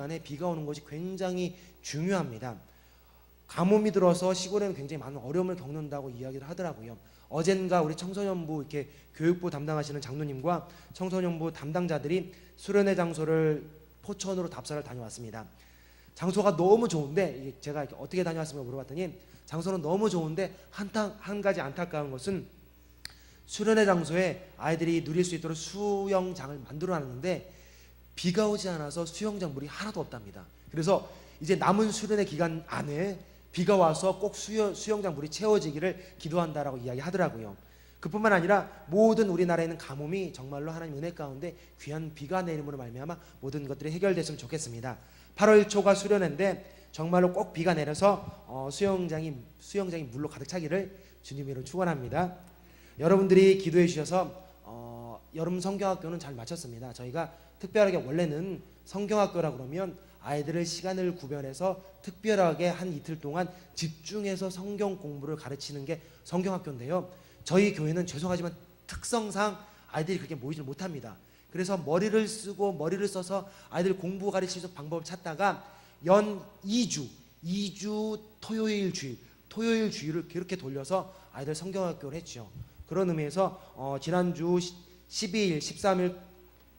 기간에 비가 오는 것이 굉장히 중요합니다. 가뭄이 들어서 시골에는 굉장히 많은 어려움을 겪는다고 이야기를 하더라고요. 어젠가 우리 청소년부 이렇게 교육부 담당하시는 장로님과 청소년부 담당자들이 수련회 장소를 포천으로 답사를 다녀왔습니다. 장소가 너무 좋은데 제가 이렇게 어떻게 다녀왔습니까 물어봤더니 장소는 너무 좋은데 한 가지 안타까운 것은 수련회 장소에 아이들이 누릴 수 있도록 수영장을 만들어 놨는데 비가 오지 않아서 수영장 물이 하나도 없답니다. 그래서 이제 남은 수련회 기간 안에 비가 와서 꼭 수영장 물이 채워지기를 기도한다라고 이야기하더라고요. 그뿐만 아니라 모든 우리나라에 있는 가뭄이 정말로 하나님 은혜 가운데 귀한 비가 내림으로 말미암아 모든 것들이 해결됐으면 좋겠습니다. 8월 초가 수련회인데 정말로 꼭 비가 내려서 수영장이 물로 가득 차기를 주님으로 축원합니다. 여러분들이 기도해 주셔서 여름 성경학교는 잘 마쳤습니다. 저희가 특별하게 원래는 성경학교라 그러면 아이들을 시간을 구별해서 특별하게 한 이틀 동안 집중해서 성경 공부를 가르치는 게 성경학교인데요. 저희 교회는 죄송하지만 특성상 아이들이 그렇게 모이질 못합니다. 그래서 머리를 써서 아이들 공부 가르치는 방법을 찾다가 연 2주 토요일 주일을 그렇게 돌려서 아이들 성경학교를 했죠. 그런 의미에서 지난주 12일, 13일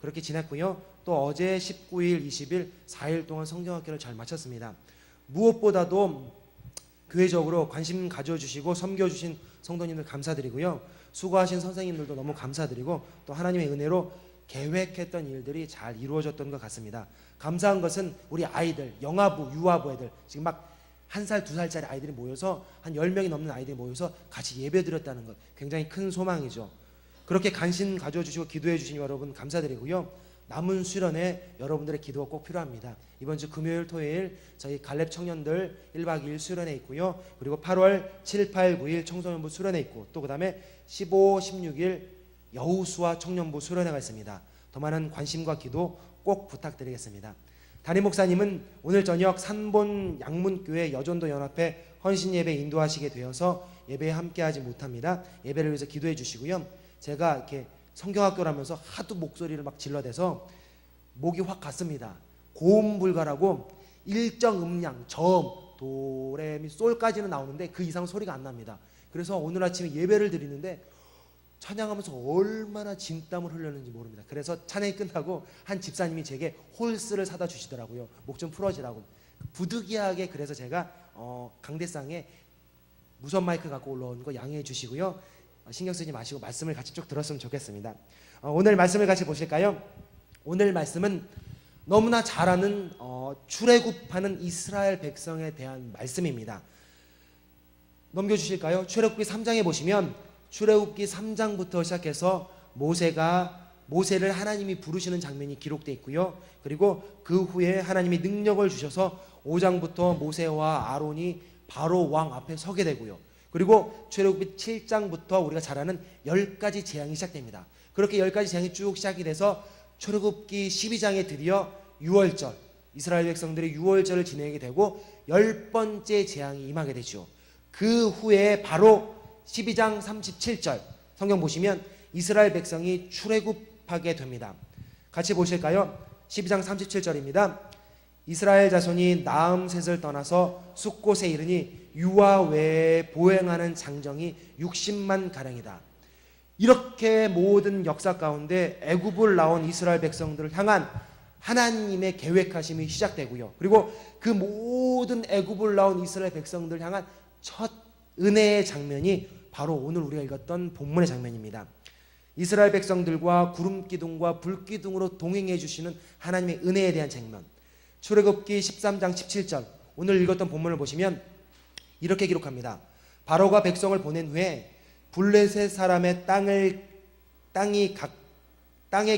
그렇게 지냈고요. 또 어제 19일, 20일 4일 동안 성경학교를 잘 마쳤습니다. 무엇보다도 교회적으로 관심 가져주시고 섬겨주신 성도님들 감사드리고요. 수고하신 선생님들도 너무 감사드리고 또 하나님의 은혜로 계획했던 일들이 잘 이루어졌던 것 같습니다. 감사한 것은 우리 아이들, 영아부, 유아부 애들 지금 막 1살, 2살짜리 아이들이 모여서 한 10명이 넘는 아이들이 모여서 같이 예배드렸다는 것 굉장히 큰 소망이죠. 그렇게 관심 가져주시고 기도해 주신 여러분 감사드리고요. 남은 수련회 여러분들의 기도가 꼭 필요합니다. 이번 주 금요일, 토요일 저희 갈렙 청년들 1박 2일 수련회 있고요. 그리고 8월 7, 8, 9일 청소년부 수련회 있고 또 그 다음에 15, 16일 여우수와 청년부 수련회가 있습니다. 더 많은 관심과 기도 꼭 부탁드리겠습니다. 담임 목사님은 오늘 저녁 산본 양문교회 여전도 연합회 헌신 예배 인도하시게 되어서 예배에 함께하지 못합니다. 예배를 위해서 기도해 주시고요. 제가 이렇게 성경학교라면서 하도 목소리를 막 질러대서 목이 확 갔습니다. 고음 불가라고 일정 음량, 저음, 도레미, 솔까지는 나오는데 그 이상 소리가 안 납니다. 그래서 오늘 아침에 예배를 드리는데 찬양하면서 얼마나 진땀을 흘렸는지 모릅니다. 그래서 찬양이 끝나고 한 집사님이 제게 홀스를 사다 주시더라고요. 목 좀 풀어지라고. 부득이하게 그래서 제가 강대상에 무선 마이크 갖고 올라온 거 양해해 주시고요. 신경 쓰지 마시고 말씀을 같이 쭉 들었으면 좋겠습니다. 오늘 말씀을 같이 보실까요? 오늘 말씀은 너무나 잘 아는 출애굽하는 이스라엘 백성에 대한 말씀입니다. 넘겨주실까요? 출애굽기 3장에 보시면 출애굽기 3장부터 시작해서 모세를 하나님이 부르시는 장면이 기록되어 있고요. 그리고 그 후에 하나님이 능력을 주셔서 5장부터 모세와 아론이 바로 왕 앞에 서게 되고요. 그리고 출애굽기 7장부터 우리가 잘 아는 10가지 재앙이 시작됩니다. 그렇게 10가지 재앙이 쭉 시작이 돼서 출애굽기 12장에 드디어 유월절, 이스라엘 백성들이 유월절을 지내게 되고 10번째 재앙이 임하게 되죠. 그 후에 바로 12장 37절 성경 보시면 이스라엘 백성이 출애굽하게 됩니다. 같이 보실까요? 12장 37절입니다. 이스라엘 자손이 나암셋을 떠나서 숫곳에 이르니 유아 외에 보행하는 장정이 60만 가량이다. 이렇게 모든 역사 가운데 애굽을 나온 이스라엘 백성들을 향한 하나님의 계획하심이 시작되고요. 그리고 그 모든 애굽을 나온 이스라엘 백성들을 향한 첫 은혜의 장면이 바로 오늘 우리가 읽었던 본문의 장면입니다. 이스라엘 백성들과 구름기둥과 불기둥으로 동행해 주시는 하나님의 은혜에 대한 장면. 출애굽기 13장 17절 오늘 읽었던 본문을 보시면 이렇게 기록합니다. 바로가 백성을 보낸 후에 블레셋 사람의 땅의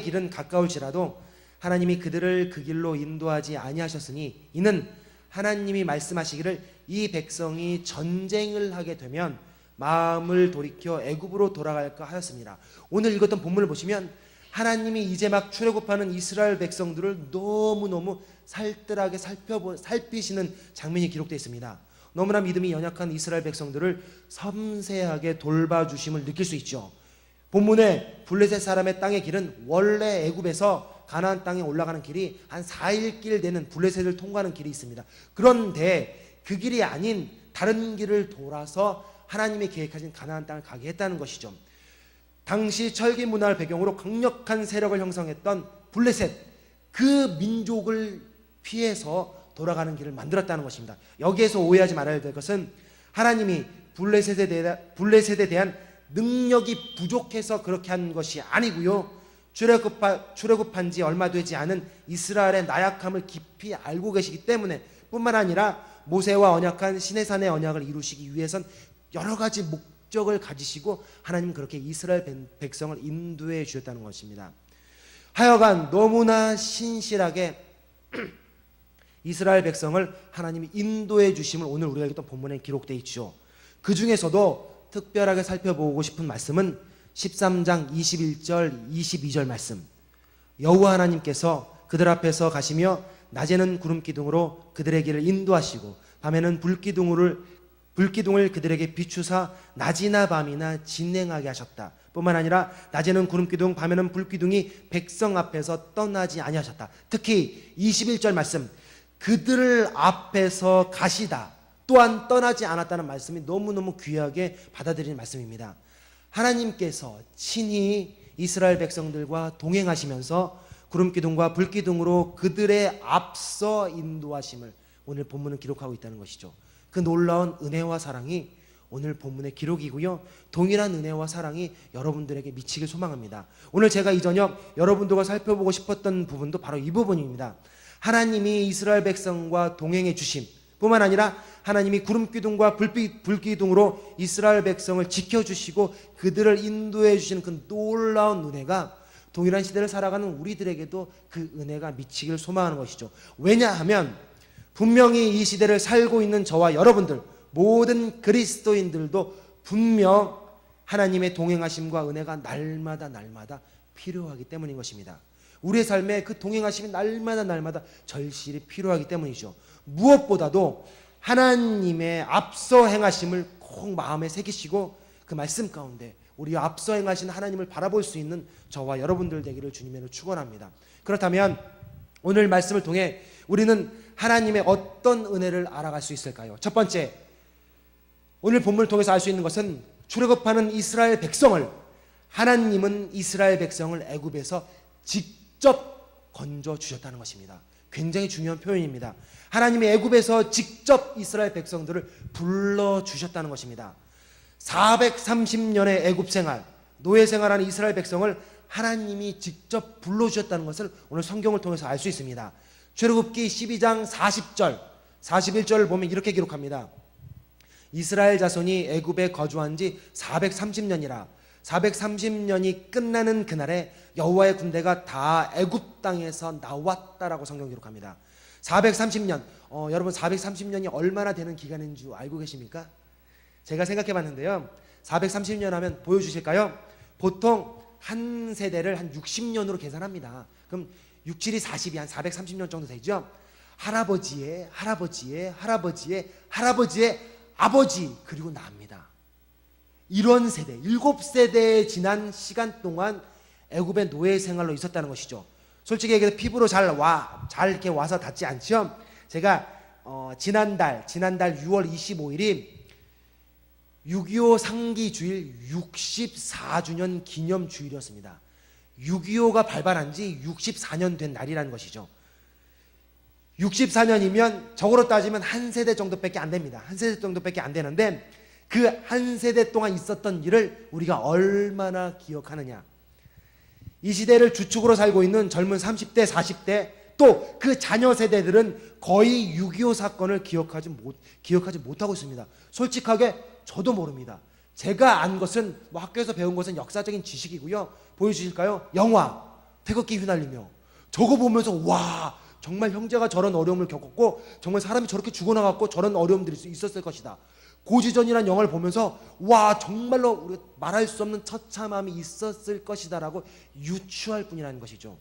길은 가까울지라도 하나님이 그들을 그 길로 인도하지 아니하셨으니 이는 하나님이 말씀하시기를 이 백성이 전쟁을 하게 되면 마음을 돌이켜 애굽으로 돌아갈까 하였습니다. 오늘 읽었던 본문을 보시면 하나님이 이제 막 출애굽하는 이스라엘 백성들을 너무너무 살뜰하게 살피시는 장면이 기록되어 있습니다. 너무나 믿음이 연약한 이스라엘 백성들을 섬세하게 돌봐주심을 느낄 수 있죠. 본문에 블레셋 사람의 땅의 길은 원래 애굽에서 가나안 땅에 올라가는 길이 한 4일 길 되는 블레셋을 통과하는 길이 있습니다. 그런데 그 길이 아닌 다른 길을 돌아서 하나님이 계획하신 가나안 땅을 가게 했다는 것이죠. 당시 철기 문화를 배경으로 강력한 세력을 형성했던 블레셋, 그 민족을 피해서 돌아가는 길을 만들었다는 것입니다. 여기에서 오해하지 말아야 될 것은 하나님이 블레셋에 대한 능력이 부족해서 그렇게 한 것이 아니고요, 출애굽한 지 얼마 되지 않은 이스라엘의 나약함을 깊이 알고 계시기 때문에 뿐만 아니라 모세와 언약한 시내산의 언약을 이루시기 위해선 여러 가지 목적을 가지시고 하나님은 그렇게 이스라엘 백성을 인도해 주셨다는 것입니다. 하여간 너무나 신실하게 이스라엘 백성을 하나님이 인도해 주심을 오늘 우리가 읽었던 본문에 기록되어 있죠. 그 중에서도 특별하게 살펴보고 싶은 말씀은 13장 21절 22절 말씀. 여호와 하나님께서 그들 앞에서 가시며 낮에는 구름 기둥으로 그들의 길을 인도하시고 밤에는 불기둥을 그들에게 비추사 낮이나 밤이나 진행하게 하셨다. 뿐만 아니라 낮에는 구름 기둥, 밤에는 불기둥이 백성 앞에서 떠나지 아니하셨다. 특히 21절 말씀, 그들 앞에서 가시다, 또한 떠나지 않았다는 말씀이 너무너무 귀하게 받아들이는 말씀입니다. 하나님께서 친히 이스라엘 백성들과 동행하시면서 구름기둥과 불기둥으로 그들의 앞서 인도하심을 오늘 본문은 기록하고 있다는 것이죠. 그 놀라운 은혜와 사랑이 오늘 본문의 기록이고요, 동일한 은혜와 사랑이 여러분들에게 미치길 소망합니다. 오늘 제가 이 저녁 여러분들과 살펴보고 싶었던 부분도 바로 이 부분입니다. 하나님이 이스라엘 백성과 동행해 주심 뿐만 아니라 하나님이 구름기둥과 불기둥으로 이스라엘 백성을 지켜주시고 그들을 인도해 주시는 그 놀라운 은혜가 동일한 시대를 살아가는 우리들에게도 그 은혜가 미치길 소망하는 것이죠. 왜냐하면 분명히 이 시대를 살고 있는 저와 여러분들, 모든 그리스도인들도 분명 하나님의 동행하심과 은혜가 날마다 필요하기 때문인 것입니다. 우리의 삶에 그 동행하심이 날마다 절실히 필요하기 때문이죠. 무엇보다도 하나님의 앞서 행하심을 꼭 마음에 새기시고 그 말씀 가운데 우리 앞서 행하신 하나님을 바라볼 수 있는 저와 여러분들 되기를 주님으로 축원합니다. 그렇다면 오늘 말씀을 통해 우리는 하나님의 어떤 은혜를 알아갈 수 있을까요? 첫 번째, 오늘 본문을 통해서 알 수 있는 것은 출애굽하는 이스라엘 백성을, 하나님은 이스라엘 백성을 애굽에서 직접 건져 주셨다는 것입니다. 굉장히 중요한 표현입니다. 하나님이 애굽에서 직접 이스라엘 백성들을 불러 주셨다는 것입니다. 430년의 애굽 생활, 노예 생활하는 이스라엘 백성을 하나님이 직접 불러 주셨다는 것을 오늘 성경을 통해서 알 수 있습니다. 출애굽기 12장 40절, 41절을 보면 이렇게 기록합니다. 이스라엘 자손이 애굽에 거주한 지 430년이라 430년이 끝나는 그날에 여호와의 군대가 다 애굽 땅에서 나왔다라고 성경 기록합니다. 430년, 여러분 430년이 얼마나 되는 기간인 줄 알고 계십니까? 제가 생각해 봤는데요, 430년 하면 보여주실까요? 보통 한 세대를 한 60년으로 계산합니다. 그럼 6, 7이 40이 한 430년 정도 되죠. 할아버지의 아버지, 그리고 나입니다. 이런 세대, 7세대에 지난 시간 동안 애굽의 노예 생활로 있었다는 것이죠. 솔직히 얘기해서 피부로 잘 이렇게 와서 닿지 않죠. 제가 지난달 6월 25일이 6.25 상기 주일 64주년 기념 주일이었습니다. 6.25가 발발한 지 64년 된 날이라는 것이죠. 64년이면 적어로 따지면 한 세대 정도밖에 안 됩니다. 한 세대 정도밖에 안 되는데 그 한 세대 동안 있었던 일을 우리가 얼마나 기억하느냐. 이 시대를 주축으로 살고 있는 젊은 30대, 40대 또 그 자녀 세대들은 거의 6.25 사건을 기억하지 못하고 있습니다. 솔직하게 저도 모릅니다. 제가 안 것은 학교에서 배운 것은 역사적인 지식이고요. 보여주실까요? 영화 태극기 휘날리며, 저거 보면서 와, 정말 형제가 저런 어려움을 겪었고 정말 사람이 저렇게 죽어나갔고 저런 어려움들이 있었을 것이다. 고지전이라는 영화를 보면서 와, 정말로 우리가 말할 수 없는 처참함이 있었을 것이다 라고 유추할 뿐이라는 것이죠.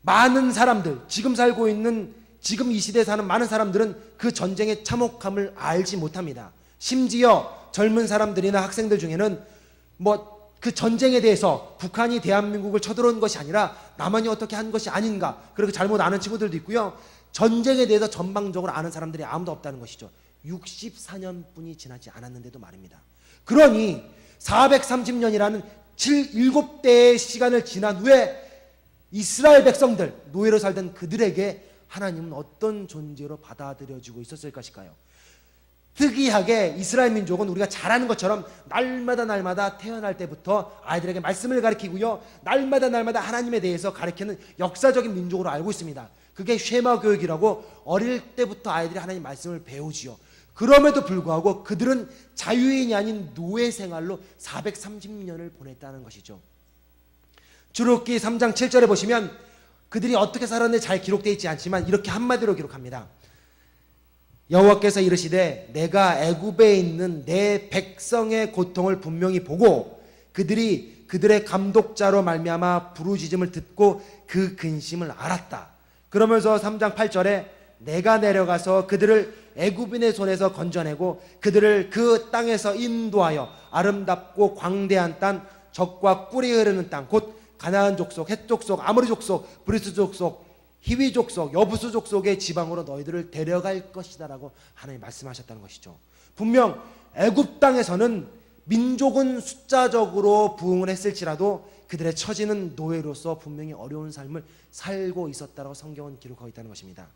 많은 사람들, 지금 살고 있는, 지금 이 시대에 사는 많은 사람들은 그 전쟁의 참혹함을 알지 못합니다. 심지어 젊은 사람들이나 학생들 중에는 그 전쟁에 대해서 북한이 대한민국을 쳐들어온 것이 아니라 남한이 어떻게 한 것이 아닌가, 그렇게 잘못 아는 친구들도 있고요. 전쟁에 대해서 전방적으로 아는 사람들이 아무도 없다는 것이죠. 64년뿐이 지나지 않았는데도 말입니다. 그러니 430년이라는 7대의 시간을 지난 후에 이스라엘 백성들, 노예로 살던 그들에게 하나님은 어떤 존재로 받아들여지고 있었을 것일까요? 특이하게 이스라엘 민족은 우리가 잘 아는 것처럼 날마다 태어날 때부터 아이들에게 말씀을 가르치고요, 날마다 하나님에 대해서 가르치는 역사적인 민족으로 알고 있습니다. 그게 쉐마 교육이라고 어릴 때부터 아이들이 하나님 말씀을 배우지요. 그럼에도 불구하고 그들은 자유인이 아닌 노예 생활로 430년을 보냈다는 것이죠. 출애굽기 3장 7절에 보시면 그들이 어떻게 살았는지 잘 기록되어 있지 않지만 이렇게 한마디로 기록합니다. 여호와께서 이르시되 내가 애굽에 있는 내 백성의 고통을 분명히 보고 그들이 그들의 감독자로 말미암아 부르짖음을 듣고 그 근심을 알았다. 그러면서 3장 8절에 내가 내려가서 그들을 애굽인의 손에서 건져내고 그들을 그 땅에서 인도하여 아름답고 광대한 땅, 젖과 꿀이 흐르는 땅, 곧 가나안 족속, 헷 족속, 아모리 족속, 브리스 족속, 히위 족속, 여부수 족속의 지방으로 너희들을 데려갈 것이다 라고 하나님 말씀하셨다는 것이죠. 분명 애굽 땅에서는 민족은 숫자적으로 부흥을 했을지라도 그들의 처지는 노예로서 분명히 어려운 삶을 살고 있었다고 성경은 기록하고 있다는 것입니다.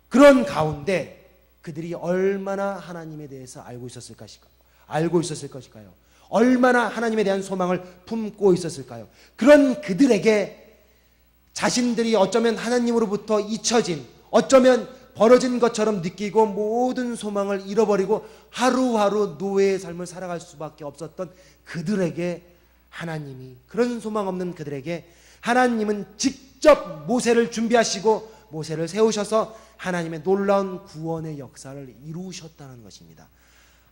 그런 가운데 그들이 얼마나 하나님에 대해서 알고 있었을 것일까요? 얼마나 하나님에 대한 소망을 품고 있었을까요? 그런 그들에게 자신들이 어쩌면 하나님으로부터 잊혀진, 어쩌면 벌어진 것처럼 느끼고 모든 소망을 잃어버리고 하루하루 노예의 삶을 살아갈 수밖에 없었던 그들에게 하나님이, 그런 소망 없는 그들에게 하나님은 직접 모세를 준비하시고 모세를 세우셔서 하나님의 놀라운 구원의 역사를 이루셨다는 것입니다.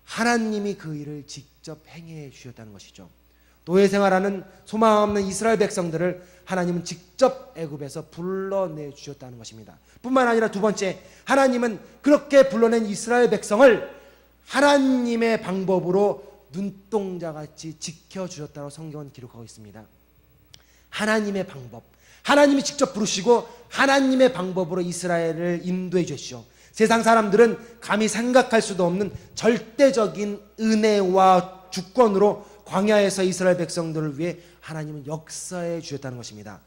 하나님이 그 일을 직접 행해 주셨다는 것이죠. 노예 생활하는 소망 없는 이스라엘 백성들을 하나님은 직접 애굽에서 불러내 주셨다는 것입니다. 뿐만 아니라 두 번째, 하나님은 그렇게 불러낸 이스라엘 백성을 하나님의 방법으로 눈동자같이 지켜주셨다고 성경은 기록하고 있습니다. 하나님의 방법, 하나님이 직접 부르시고 하나님의 방법으로 이스라엘을 인도해 주셨죠. 세상 사람들은 감히 생각할 수도 없는 절대적인 은혜와 주권으로 광야에서 이스라엘 백성들을 위해 하나님은 역사해 주셨다는 것입니다.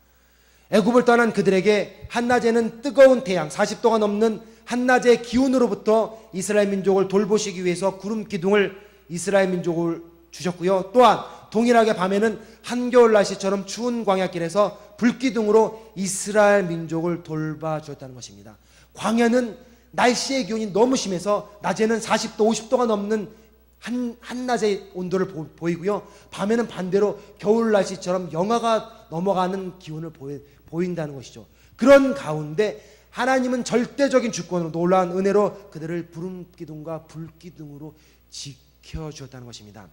애굽을 떠난 그들에게 한낮에는 뜨거운 태양 40도가 넘는 한낮의 기온으로부터 이스라엘 민족을 돌보시기 위해서 구름 기둥을 이스라엘 민족을 주셨고요. 또한 동일하게 밤에는 한겨울 날씨처럼 추운 광야길에서 불기둥으로 이스라엘 민족을 돌봐주었다는 것입니다. 광야는 날씨의 기온이 너무 심해서 낮에는 40도, 50도가 넘는 한낮의 온도를 보이고요. 밤에는 반대로 겨울 날씨처럼 영하가 넘어가는 기온을 보인다는 것이죠. 그런 가운데 하나님은 절대적인 주권으로 놀라운 은혜로 그들을 구름기둥과 불기둥으로 지켜주었다는 것입니다.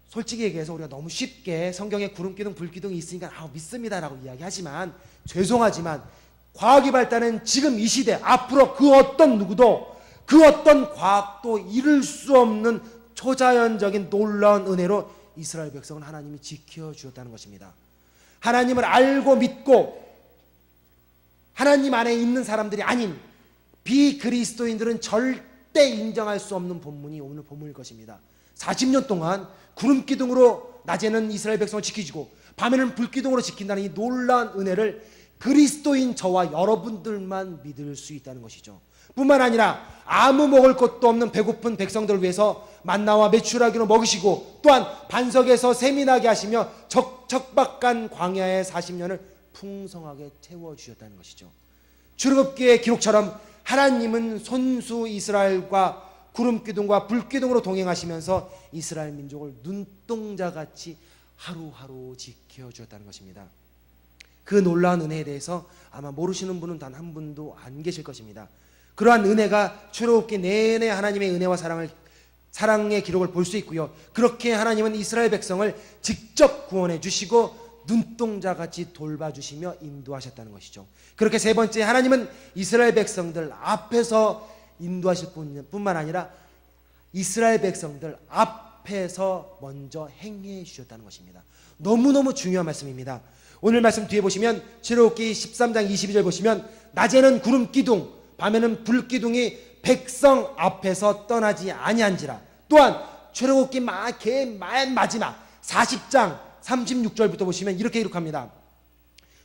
솔직히 얘기해서 우리가 너무 쉽게 성경에 구름기둥, 불기둥이 있으니까 믿습니다라고 이야기하지만 죄송하지만 과학이 발달은 지금 이 시대 앞으로 그 어떤 누구도 그 어떤 과학도 이룰 수 없는 초자연적인 놀라운 은혜로 이스라엘 백성은 하나님이 지켜주었다는 것입니다. 하나님을 알고 믿고 하나님 안에 있는 사람들이 아닌 비그리스도인들은 절대 인정할 수 없는 본문이 오늘 본문일 것입니다. 40년 동안 구름기둥으로 낮에는 이스라엘 백성을 지키시고 밤에는 불기둥으로 지킨다는 이 놀라운 은혜를 그리스도인 저와 여러분들만 믿을 수 있다는 것이죠. 뿐만 아니라 아무 먹을 것도 없는 배고픈 백성들을 위해서 만나와 메추라기로 먹이시고 또한 반석에서 샘이 나게 하시며 척박한 광야의 40년을 풍성하게 채워주셨다는 것이죠. 출애굽기의 기록처럼 하나님은 손수 이스라엘과 구름기둥과 불기둥으로 동행하시면서 이스라엘 민족을 눈동자같이 하루하루 지켜주었다는 것입니다. 그 놀라운 은혜에 대해서 아마 모르시는 분은 단 한 분도 안 계실 것입니다. 그러한 은혜가 출애굽기 내내 하나님의 은혜와 사랑의 기록을 볼 수 있고요. 그렇게 하나님은 이스라엘 백성을 직접 구원해 주시고 눈동자같이 돌봐주시며 인도하셨다는 것이죠. 그렇게 세 번째, 하나님은 이스라엘 백성들 앞에서 인도하실 뿐만 아니라 이스라엘 백성들 앞 앞에서 먼저 행해 주셨다는 것입니다. 너무너무 중요한 말씀입니다. 오늘 말씀 뒤에 보시면 출애굽기 13장 22절 보시면 낮에는 구름 기둥 밤에는 불 기둥이 백성 앞에서 떠나지 아니한지라. 또한 출애굽기 맨 마지막 40장 36절부터 보시면 이렇게 기록합니다.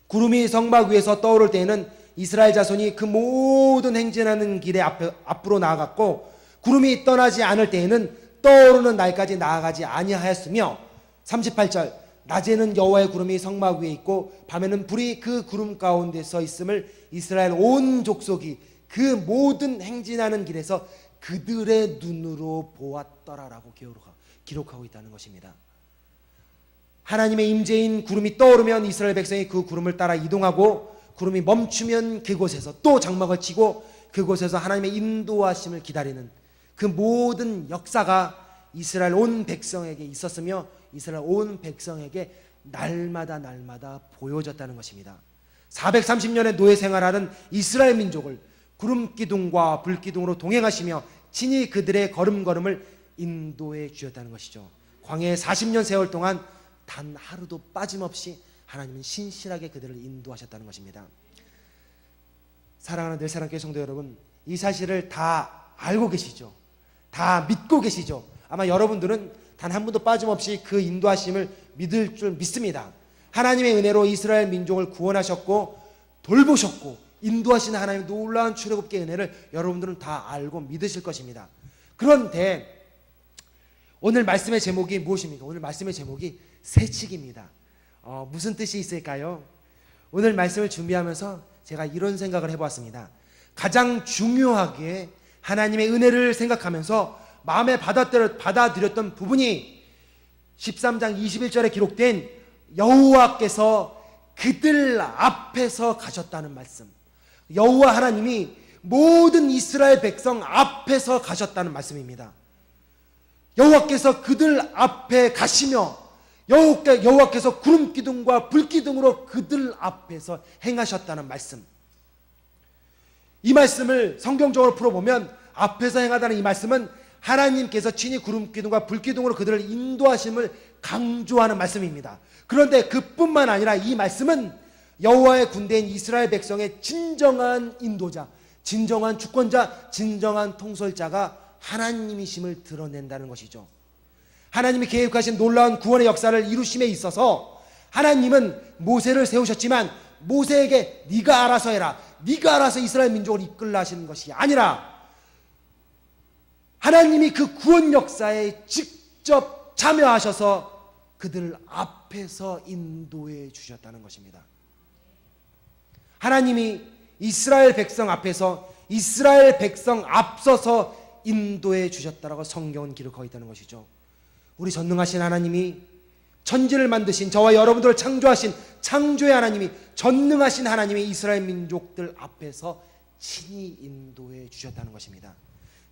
구름이 성막 위에서 떠오를 때에는 이스라엘 자손이 그 모든 행진하는 길에 앞으로 나아갔고 구름이 떠나지 않을 때에는 떠오르는 날까지 나아가지 아니하였으며 38절 낮에는 여호와의 구름이 성막 위에 있고 밤에는 불이 그 구름 가운데 서 있음을 이스라엘 온 족속이 그 모든 행진하는 길에서 그들의 눈으로 보았더라라고 기록하고 있다는 것입니다. 하나님의 임재인 구름이 떠오르면 이스라엘 백성이 그 구름을 따라 이동하고 구름이 멈추면 그곳에서 또 장막을 치고 그곳에서 하나님의 인도하심을 기다리는 그 모든 역사가 이스라엘 온 백성에게 있었으며 이스라엘 온 백성에게 날마다 보여졌다는 것입니다. 430년의 노예 생활하는 이스라엘 민족을 구름 기둥과 불 기둥으로 동행하시며 친히 그들의 걸음걸음을 인도해 주셨다는 것이죠. 광야의 40년 세월 동안 단 하루도 빠짐없이 하나님은 신실하게 그들을 인도하셨다는 것입니다. 사랑하는 늘사랑교회 성도 여러분, 이 사실을 다 알고 계시죠? 다 믿고 계시죠? 아마 여러분들은 단 한 번도 빠짐없이 그 인도하심을 믿을 줄 믿습니다. 하나님의 은혜로 이스라엘 민족을 구원하셨고 돌보셨고 인도하시는 하나님의 놀라운 출애굽기의 은혜를 여러분들은 다 알고 믿으실 것입니다. 그런데 오늘 말씀의 제목이 무엇입니까? 오늘 말씀의 제목이 새치기입니다. 무슨 뜻이 있을까요? 오늘 말씀을 준비하면서 제가 이런 생각을 해보았습니다. 가장 중요하게 하나님의 은혜를 생각하면서 마음에 받아들였던 부분이 13장 21절에 기록된 여호와께서 그들 앞에서 가셨다는 말씀. 여호와 하나님이 모든 이스라엘 백성 앞에서 가셨다는 말씀입니다. 여호와께서 그들 앞에 가시며 여호와께서 구름 기둥과 불 기둥으로 그들 앞에서 행하셨다는 말씀. 이 말씀을 성경적으로 풀어보면 앞에서 행하다는 이 말씀은 하나님께서 친히 구름 기둥과 불 기둥으로 그들을 인도하심을 강조하는 말씀입니다. 그런데 그뿐만 아니라 이 말씀은 여호와의 군대인 이스라엘 백성의 진정한 인도자, 진정한 주권자, 진정한 통솔자가 하나님이심을 드러낸다는 것이죠. 하나님이 계획하신 놀라운 구원의 역사를 이루심에 있어서 하나님은 모세를 세우셨지만 모세에게 네가 알아서 해라, 네가 알아서 이스라엘 민족을 이끌라 하시는 것이 아니라 하나님이 그 구원 역사에 직접 참여하셔서 그들 앞에서 인도해 주셨다는 것입니다. 하나님이 이스라엘 백성 앞에서 이스라엘 백성 앞서서 인도해 주셨다라고 성경은 기록하고 있다는 것이죠. 우리 전능하신 하나님이 천지를 만드신 저와 여러분들을 창조하신 창조의 하나님이 전능하신 하나님이 이스라엘 민족들 앞에서 친히 인도해 주셨다는 것입니다.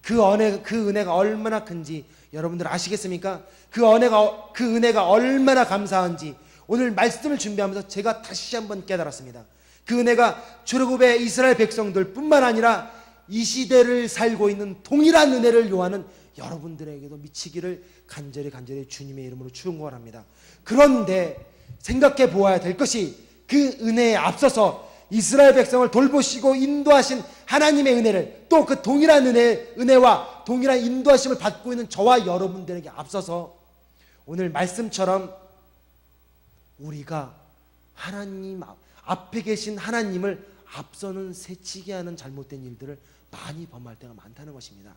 그 은혜가 얼마나 큰지 여러분들 아시겠습니까? 그 은혜가 얼마나 감사한지 오늘 말씀을 준비하면서 제가 다시 한번 깨달았습니다. 그 은혜가 출애굽의 이스라엘 백성들 뿐만 아니라 이 시대를 살고 있는 동일한 은혜를 요하는 여러분들에게도 미치기를 간절히 주님의 이름으로 축원합니다. 그런데 생각해 보아야 될 것이 그 은혜에 앞서서 이스라엘 백성을 돌보시고 인도하신 하나님의 은혜를 또 그 동일한 은혜와 동일한 인도하심을 받고 있는 저와 여러분들에게 앞서서 오늘 말씀처럼 우리가 하나님 앞에 계신 하나님을 앞서는 새치게 하는 잘못된 일들을 많이 범할 때가 많다는 것입니다.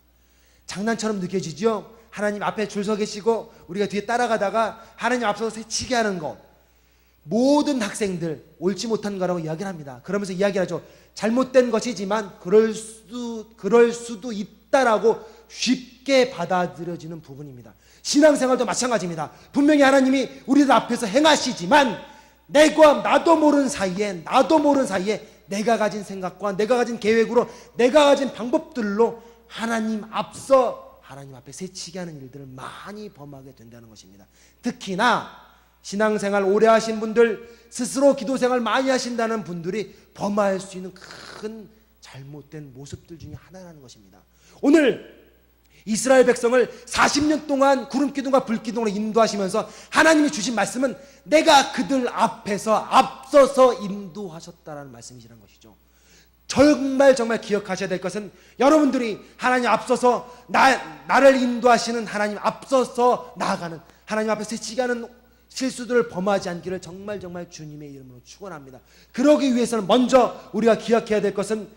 장난처럼 느껴지죠? 하나님 앞에 줄 서 계시고 우리가 뒤에 따라가다가 하나님 앞서서 새치게 하는 것. 모든 학생들 옳지 못한 거라고 이야기를 합니다. 그러면서 이야기를 하죠. 잘못된 것이지만 그럴 수도 있다라고 쉽게 받아들여지는 부분입니다. 신앙생활도 마찬가지입니다. 분명히 하나님이 우리들 앞에서 행하시지만 나도 모르는 사이에 내가 가진 생각과 내가 가진 계획으로 내가 가진 방법들로 하나님 앞에 새치게 하는 일들을 많이 범하게 된다는 것입니다. 특히나 신앙생활 오래 하신 분들, 스스로 기도생활 많이 하신다는 분들이 범할 수 있는 큰 잘못된 모습들 중에 하나라는 것입니다. 오늘 이스라엘 백성을 40년 동안 구름기둥과 불기둥으로 인도하시면서 하나님이 주신 말씀은 내가 그들 앞에서 앞서서 인도하셨다라는 말씀이시라는 것이죠. 정말 기억하셔야 될 것은 여러분들이 하나님 앞서서 나를 인도하시는 하나님 앞서서 나아가는 하나님 앞에 세치게 하는 실수들을 범하지 않기를 정말 주님의 이름으로 축원합니다. 그러기 위해서는 먼저 우리가 기억해야 될 것은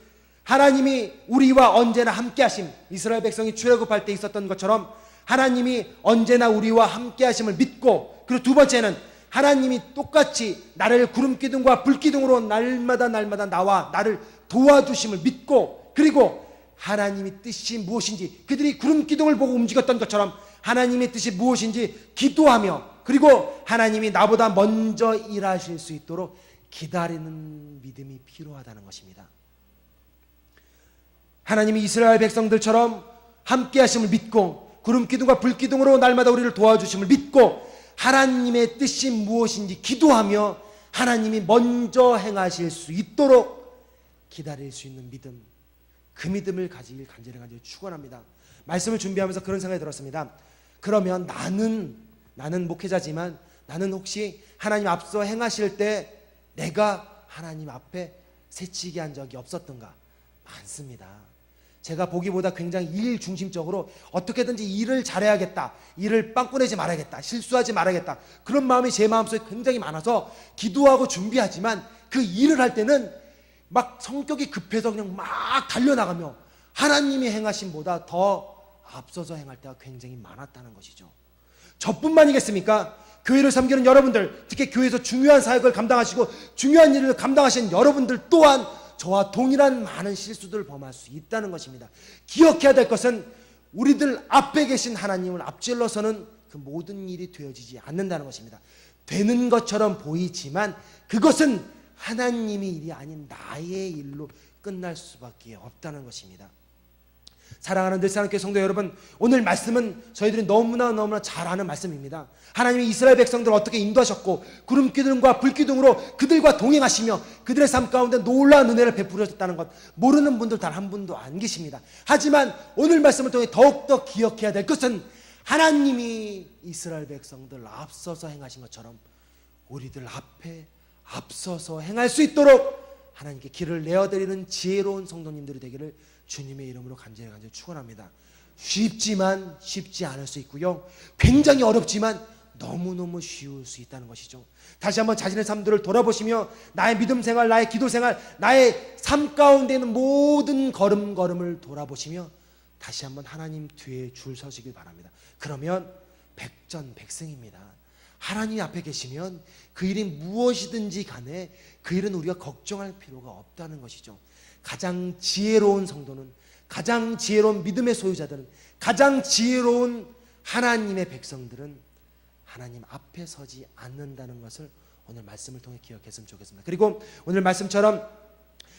하나님이 우리와 언제나 함께 하심, 이스라엘 백성이 출애굽할 때 있었던 것처럼 하나님이 언제나 우리와 함께 하심을 믿고, 그리고 두 번째는 하나님이 똑같이 나를 구름기둥과 불기둥으로 날마다 나와 나를 도와주심을 믿고, 그리고 하나님의 뜻이 무엇인지 그들이 구름기둥을 보고 움직였던 것처럼 하나님의 뜻이 무엇인지 기도하며, 그리고 하나님이 나보다 먼저 일하실 수 있도록 기다리는 믿음이 필요하다는 것입니다. 하나님이 이스라엘 백성들처럼 함께 하심을 믿고 구름기둥과 불기둥으로 날마다 우리를 도와주심을 믿고 하나님의 뜻이 무엇인지 기도하며 하나님이 먼저 행하실 수 있도록 기다릴 수 있는 믿음, 그 믿음을 가지길 간절히 축원합니다. 말씀을 준비하면서 그런 생각이 들었습니다. 그러면 나는 목회자지만 나는 혹시 하나님 앞서 행하실 때 내가 하나님 앞에 새치기 한 적이 없었던가? 많습니다. 제가 보기보다 굉장히 일 중심적으로 어떻게든지 일을 잘해야겠다, 일을 빵꾸내지 말아야겠다, 실수하지 말아야겠다, 그런 마음이 제 마음속에 굉장히 많아서 기도하고 준비하지만 그 일을 할 때는 막 성격이 급해서 그냥 막 달려나가며 하나님이 행하심보다 더 앞서서 행할 때가 굉장히 많았다는 것이죠. 저뿐만이겠습니까? 교회를 섬기는 여러분들, 특히 교회에서 중요한 사역을 감당하시고 중요한 일을 감당하시는 여러분들 또한 저와 동일한 많은 실수들을 범할 수 있다는 것입니다. 기억해야 될 것은 우리들 앞에 계신 하나님을 앞질러서는 그 모든 일이 되어지지 않는다는 것입니다. 되는 것처럼 보이지만 그것은 하나님의 일이 아닌 나의 일로 끝날 수밖에 없다는 것입니다. 사랑하는 늘사랑교회 성도 여러분, 오늘 말씀은 저희들이 너무나 잘 아는 말씀입니다. 하나님이 이스라엘 백성들을 어떻게 인도하셨고 구름기둥과 불기둥으로 그들과 동행하시며 그들의 삶 가운데 놀라운 은혜를 베풀으셨다는 것 모르는 분들 단 한 분도 안 계십니다. 하지만 오늘 말씀을 통해 더욱더 기억해야 될 것은 하나님이 이스라엘 백성들 앞서서 행하신 것처럼 우리들 앞에 앞서서 행할 수 있도록 하나님께 길을 내어드리는 지혜로운 성도님들이 되기를 주님의 이름으로 간절히 축원합니다. 쉽지만 쉽지 않을 수 있고요, 굉장히 어렵지만 너무너무 쉬울 수 있다는 것이죠. 다시 한번 자신의 삶들을 돌아보시며 나의 믿음 생활, 나의 기도 생활, 나의 삶 가운데 있는 모든 걸음걸음을 돌아보시며 다시 한번 하나님 뒤에 줄 서시길 바랍니다. 그러면 백전백승입니다. 하나님 앞에 계시면 그 일이 무엇이든지 간에 그 일은 우리가 걱정할 필요가 없다는 것이죠. 가장 지혜로운 성도는, 가장 지혜로운 믿음의 소유자들은, 가장 지혜로운 하나님의 백성들은 하나님 앞에 서지 않는다는 것을 오늘 말씀을 통해 기억했으면 좋겠습니다. 그리고 오늘 말씀처럼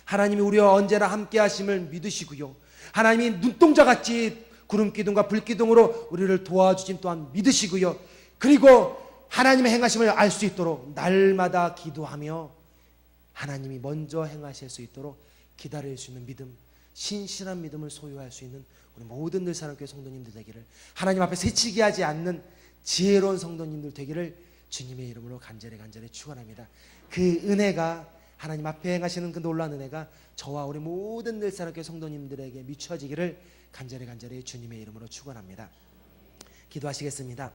하나님이 우리와 언제나 함께 하심을 믿으시고요, 하나님이 눈동자같이 구름기둥과 불기둥으로 우리를 도와주심 또한 믿으시고요, 그리고 하나님의 행하심을 알 수 있도록 날마다 기도하며 하나님이 먼저 행하실 수 있도록 기다릴 수 있는 믿음, 신실한 믿음을 소유할 수 있는 우리 모든 늘사랑교회 성도님들 되기를, 하나님 앞에 새치기 하지 않는 지혜로운 성도님들 되기를 주님의 이름으로 간절히 축원합니다. 그 은혜가, 하나님 앞에 행하시는 그 놀라운 은혜가 저와 우리 모든 늘사랑교회 성도님들에게 미쳐지기를 간절히 주님의 이름으로 축원합니다. 기도하시겠습니다.